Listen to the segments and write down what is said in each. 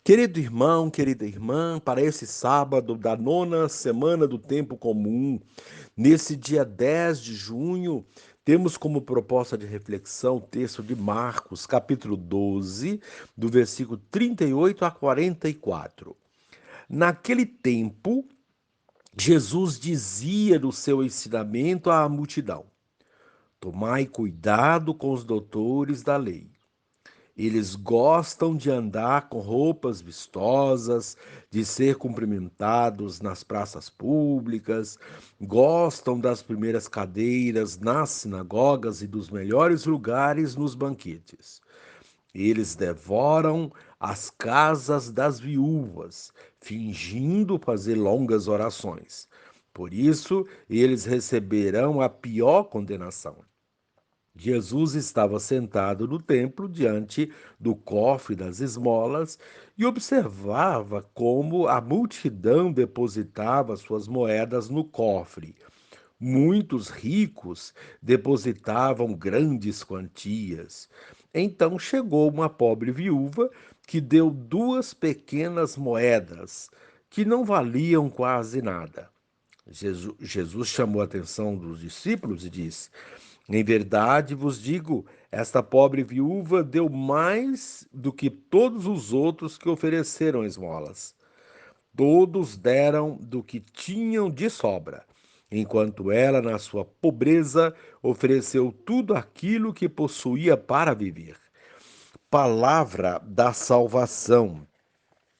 Querido irmão, querida irmã, para esse sábado da nona semana do tempo comum, nesse dia 10 de junho, temos como proposta de reflexão o texto de Marcos, capítulo 12, do versículo 38 a 44. Naquele tempo, Jesus dizia no seu ensinamento à multidão: Tomai cuidado com os doutores da lei. Eles gostam de andar com roupas vistosas, de ser cumprimentados nas praças públicas, gostam das primeiras cadeiras nas sinagogas e dos melhores lugares nos banquetes. Eles devoram as casas das viúvas, fingindo fazer longas orações. Por isso, eles receberão a pior condenação. Jesus estava sentado no templo diante do cofre das esmolas e observava como a multidão depositava suas moedas no cofre. Muitos ricos depositavam grandes quantias. Então chegou uma pobre viúva que deu duas pequenas moedas, que não valiam quase nada. Jesus chamou a atenção dos discípulos e disse: Em verdade vos digo, esta pobre viúva deu mais do que todos os outros que ofereceram esmolas. Todos deram do que tinham de sobra, enquanto ela, na sua pobreza, ofereceu tudo aquilo que possuía para viver. Palavra da salvação.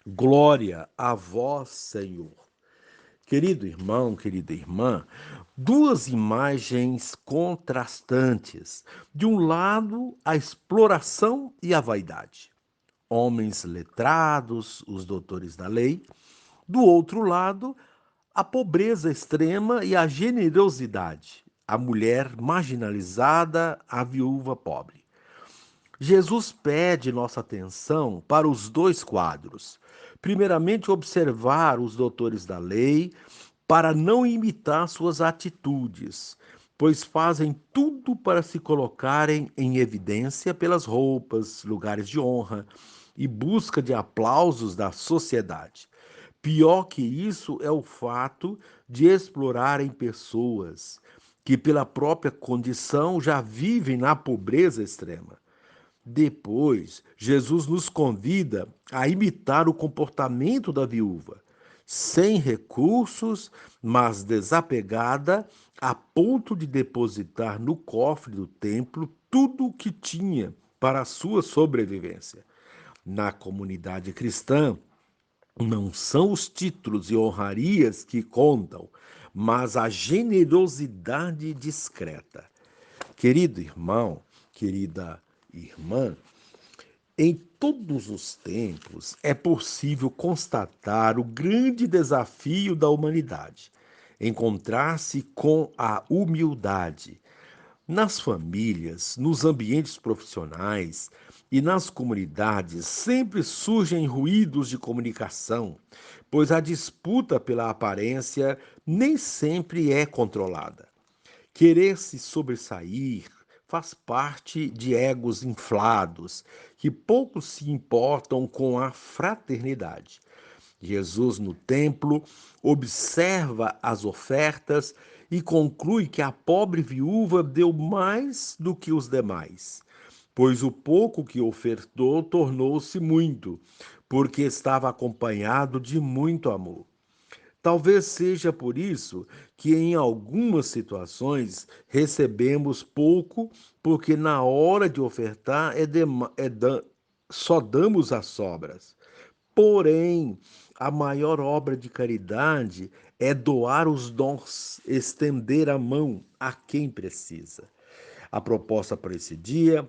Glória a vós, Senhor. Querido irmão, querida irmã, duas imagens contrastantes. De um lado, a exploração e a vaidade. Homens letrados, os doutores da lei. Do outro lado, a pobreza extrema e a generosidade. A mulher marginalizada, a viúva pobre. Jesus pede nossa atenção para os dois quadros. Primeiramente, observar os doutores da lei para não imitar suas atitudes, pois fazem tudo para se colocarem em evidência pelas roupas, lugares de honra e busca de aplausos da sociedade. Pior que isso é o fato de explorarem pessoas que, pela própria condição, já vivem na pobreza extrema. Depois, Jesus nos convida a imitar o comportamento da viúva, sem recursos, mas desapegada, a ponto de depositar no cofre do templo tudo o que tinha para a sua sobrevivência. Na comunidade cristã, não são os títulos e honrarias que contam, mas a generosidade discreta. Querido irmão, querida irmã, em todos os tempos é possível constatar o grande desafio da humanidade: encontrar-se com a humildade. Nas famílias, nos ambientes profissionais e nas comunidades sempre surgem ruídos de comunicação, pois a disputa pela aparência nem sempre é controlada. Querer se sobressair faz parte de egos inflados, que pouco se importam com a fraternidade. Jesus, no templo, observa as ofertas e conclui que a pobre viúva deu mais do que os demais, pois o pouco que ofertou tornou-se muito, porque estava acompanhado de muito amor. Talvez seja por isso que, em algumas situações, recebemos pouco, porque na hora de ofertar só damos as sobras. Porém, a maior obra de caridade é doar os dons, estender a mão a quem precisa. A proposta para esse dia: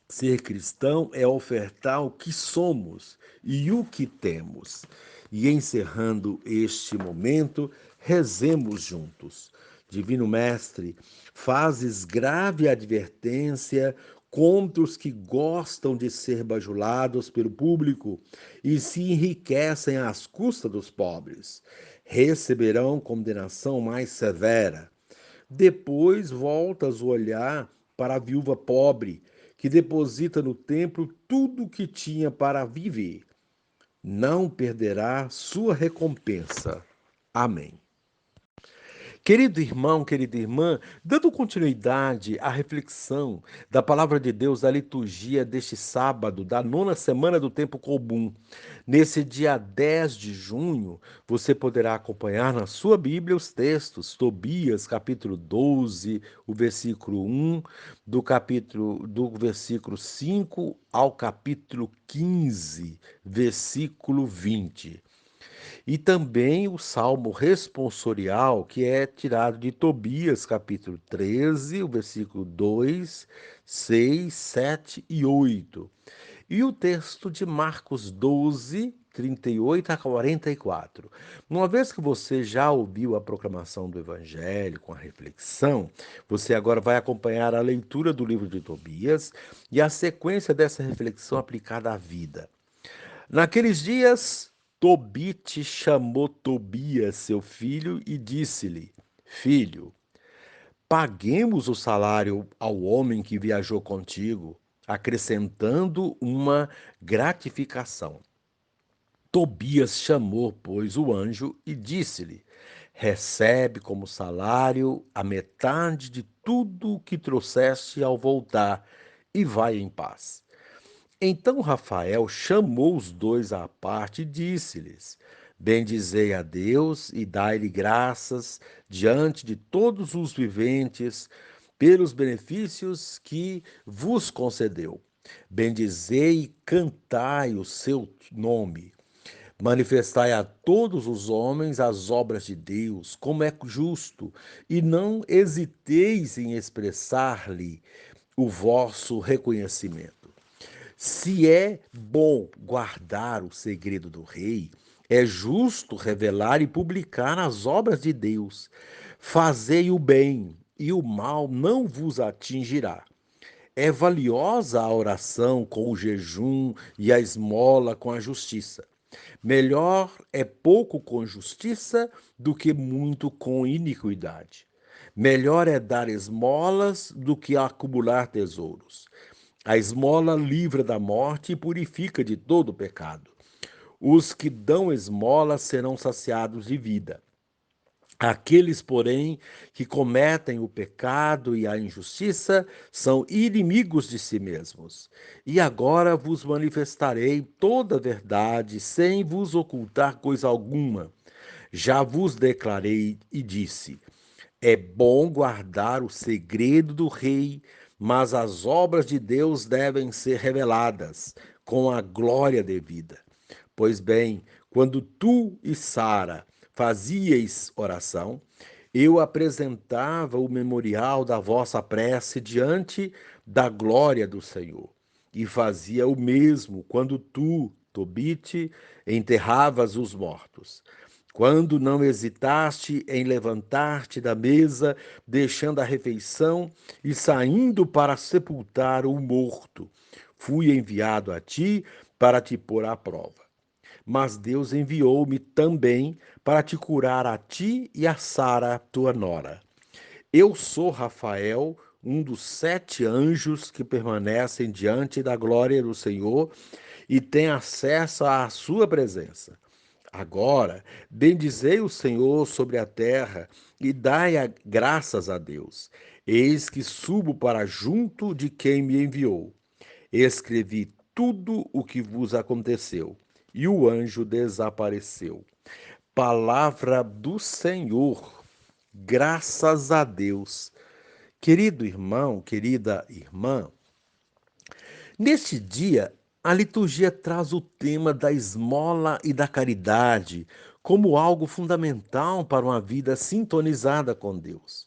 ser cristão é ofertar o que somos e o que temos. E encerrando este momento, rezemos juntos. Divino Mestre, fazes grave advertência contra os que gostam de ser bajulados pelo público e se enriquecem às custas dos pobres. Receberão condenação mais severa. Depois voltas o olhar para a viúva pobre, que deposita no templo tudo o que tinha para viver. não perderá sua recompensa. Amém. Querido irmão, querida irmã, dando continuidade à reflexão da palavra de Deus da liturgia deste sábado, da nona semana do tempo comum, nesse dia 10 de junho, você poderá acompanhar na sua Bíblia os textos, Tobias, capítulo 12, o versículo 1, do versículo 5 ao capítulo 15, versículo 20. E também o salmo responsorial, que é tirado de Tobias, capítulo 13, o versículo 2, 6, 7 e 8. E o texto de Marcos 12, 38 a 44. Uma vez que você já ouviu a proclamação do Evangelho com a reflexão, você agora vai acompanhar a leitura do livro de Tobias e a sequência dessa reflexão aplicada à vida. Naqueles dias, Tobite chamou Tobias, seu filho, e disse-lhe: Filho, paguemos o salário ao homem que viajou contigo, acrescentando uma gratificação. Tobias chamou, pois, o anjo e disse-lhe: Recebe como salário a metade de tudo o que trouxeste ao voltar, e vai em paz. Então Rafael chamou os dois à parte e disse-lhes: Bendizei a Deus e dai-lhe graças diante de todos os viventes pelos benefícios que vos concedeu. Bendizei e cantai o seu nome. Manifestai a todos os homens as obras de Deus, como é justo, e não hesiteis em expressar-lhe o vosso reconhecimento. Se é bom guardar o segredo do rei, é justo revelar e publicar as obras de Deus. Fazei o bem, e o mal não vos atingirá. É valiosa a oração com o jejum e a esmola com a justiça. Melhor é pouco com justiça do que muito com iniquidade. Melhor é dar esmolas do que acumular tesouros. A esmola livra da morte e purifica de todo pecado. Os que dão esmola serão saciados de vida. Aqueles, porém, que cometem o pecado e a injustiça são inimigos de si mesmos. E agora vos manifestarei toda a verdade, sem vos ocultar coisa alguma. Já vos declarei e disse: é bom guardar o segredo do rei, mas as obras de Deus devem ser reveladas com a glória devida. Pois bem, quando tu e Sara fazieis oração, eu apresentava o memorial da vossa prece diante da glória do Senhor. E fazia o mesmo quando tu, Tobite, enterravas os mortos. Quando não hesitaste em levantar-te da mesa, deixando a refeição e saindo para sepultar o morto, fui enviado a ti para te pôr à prova. Mas Deus enviou-me também para te curar a ti e a Sara, tua nora. Eu sou Rafael, um dos 7 anjos que permanecem diante da glória do Senhor e tem acesso à sua presença. Agora, bendizei o Senhor sobre a terra e graças a Deus. Eis que subo para junto de quem me enviou. Escrevi tudo o que vos aconteceu. E o anjo desapareceu. Palavra do Senhor. Graças a Deus. Querido irmão, querida irmã, neste dia, a liturgia traz o tema da esmola e da caridade como algo fundamental para uma vida sintonizada com Deus.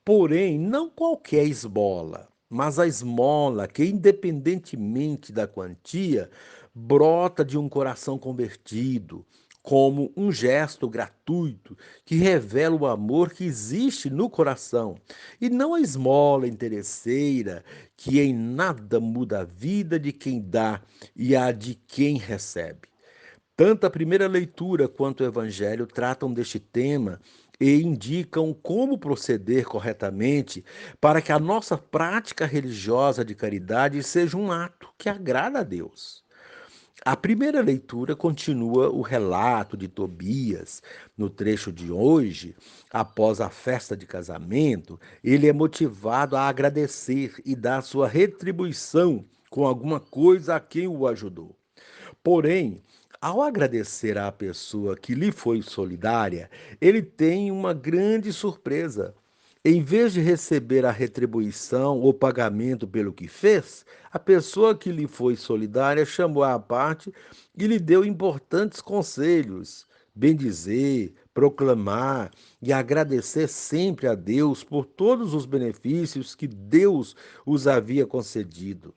Porém, não qualquer esmola, mas a esmola que, independentemente da quantia, brota de um coração convertido, como um gesto gratuito que revela o amor que existe no coração, e não a esmola interesseira que em nada muda a vida de quem dá e a de quem recebe. Tanto a primeira leitura quanto o Evangelho tratam deste tema e indicam como proceder corretamente para que a nossa prática religiosa de caridade seja um ato que agrada a Deus. A primeira leitura continua o relato de Tobias. No trecho de hoje, após a festa de casamento, ele é motivado a agradecer e dar sua retribuição com alguma coisa a quem o ajudou. Porém, ao agradecer à pessoa que lhe foi solidária, ele tem uma grande surpresa. Em vez de receber a retribuição ou pagamento pelo que fez, a pessoa que lhe foi solidária chamou à parte e lhe deu importantes conselhos. Bendizer, proclamar e agradecer sempre a Deus por todos os benefícios que Deus os havia concedido,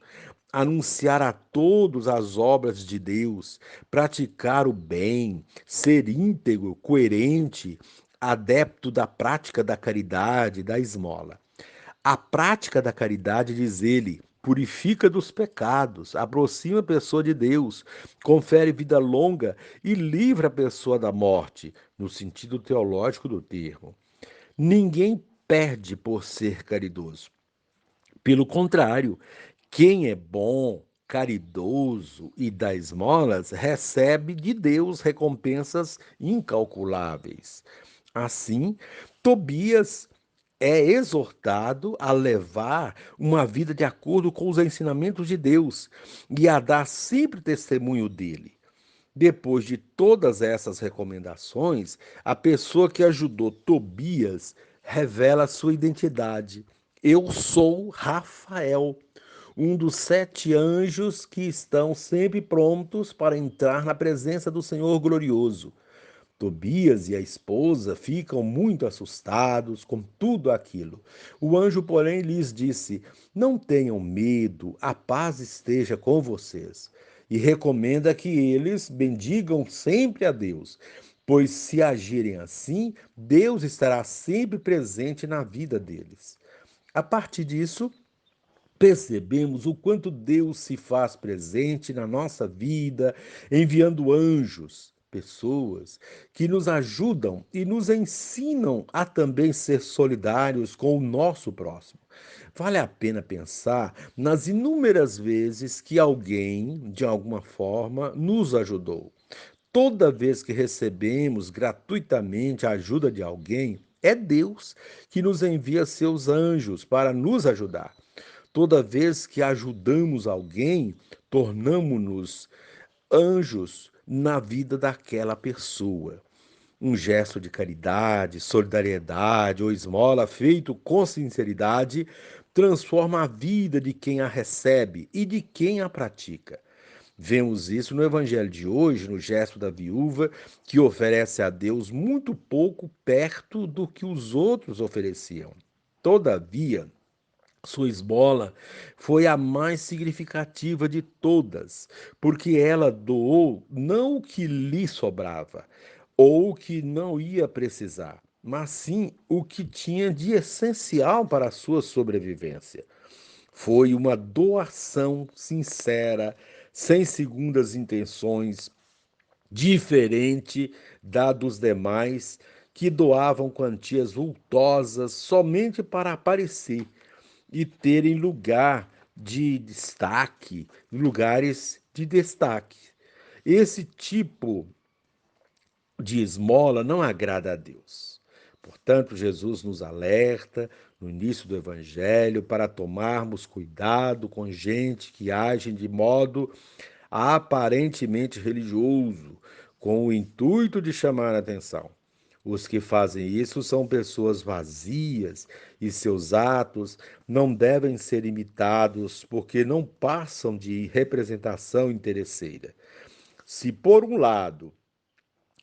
anunciar a todos as obras de Deus, praticar o bem, ser íntegro, coerente, adepto da prática da caridade, da esmola. A prática da caridade, diz ele, purifica dos pecados, aproxima a pessoa de Deus, confere vida longa e livra a pessoa da morte, no sentido teológico do termo. Ninguém perde por ser caridoso. Pelo contrário, quem é bom, caridoso e dá esmolas recebe de Deus recompensas incalculáveis. Assim, Tobias é exortado a levar uma vida de acordo com os ensinamentos de Deus e a dar sempre testemunho dele. Depois de todas essas recomendações, a pessoa que ajudou Tobias revela sua identidade. Eu sou Rafael, um dos 7 anjos que estão sempre prontos para entrar na presença do Senhor glorioso. Tobias e a esposa ficam muito assustados com tudo aquilo. O anjo, porém, lhes disse: Não tenham medo, a paz esteja com vocês. E recomenda que eles bendigam sempre a Deus, pois se agirem assim, Deus estará sempre presente na vida deles. A partir disso, percebemos o quanto Deus se faz presente na nossa vida, enviando anjos, pessoas que nos ajudam e nos ensinam a também ser solidários com o nosso próximo. Vale a pena pensar nas inúmeras vezes que alguém, de alguma forma, nos ajudou. Toda vez que recebemos gratuitamente a ajuda de alguém, é Deus que nos envia seus anjos para nos ajudar. Toda vez que ajudamos alguém, tornamos-nos anjos na vida daquela pessoa. Um gesto de caridade, solidariedade ou esmola feito com sinceridade transforma a vida de quem a recebe e de quem a pratica. Vemos isso no evangelho de hoje, no gesto da viúva, que oferece a Deus muito pouco perto do que os outros ofereciam. Todavia, sua esmola foi a mais significativa de todas, porque ela doou não o que lhe sobrava, ou o que não ia precisar, mas sim o que tinha de essencial para a sua sobrevivência. Foi uma doação sincera, sem segundas intenções, diferente da dos demais que doavam quantias vultosas somente para aparecer e terem lugar de destaque, lugares de destaque. Esse tipo de esmola não agrada a Deus. Portanto, Jesus nos alerta no início do Evangelho para tomarmos cuidado com gente que age de modo aparentemente religioso, com o intuito de chamar a atenção. Os que fazem isso são pessoas vazias e seus atos não devem ser imitados porque não passam de representação interesseira. Se, por um lado,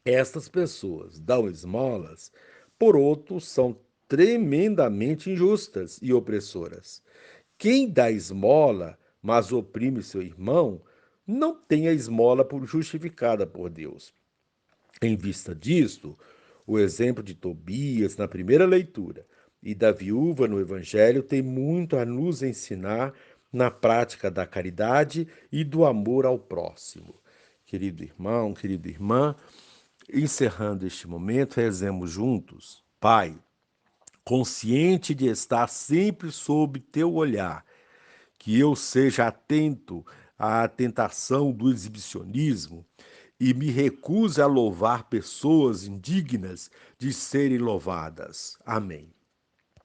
estas pessoas dão esmolas, por outro, são tremendamente injustas e opressoras. Quem dá esmola, mas oprime seu irmão, não tem a esmola por justificada por Deus. Em vista disto, o exemplo de Tobias na primeira leitura e da viúva no Evangelho tem muito a nos ensinar na prática da caridade e do amor ao próximo. Querido irmão, querida irmã, encerrando este momento, rezemos juntos. Pai, consciente de estar sempre sob teu olhar, que eu seja atento à tentação do exibicionismo e me recuse a louvar pessoas indignas de serem louvadas. Amém.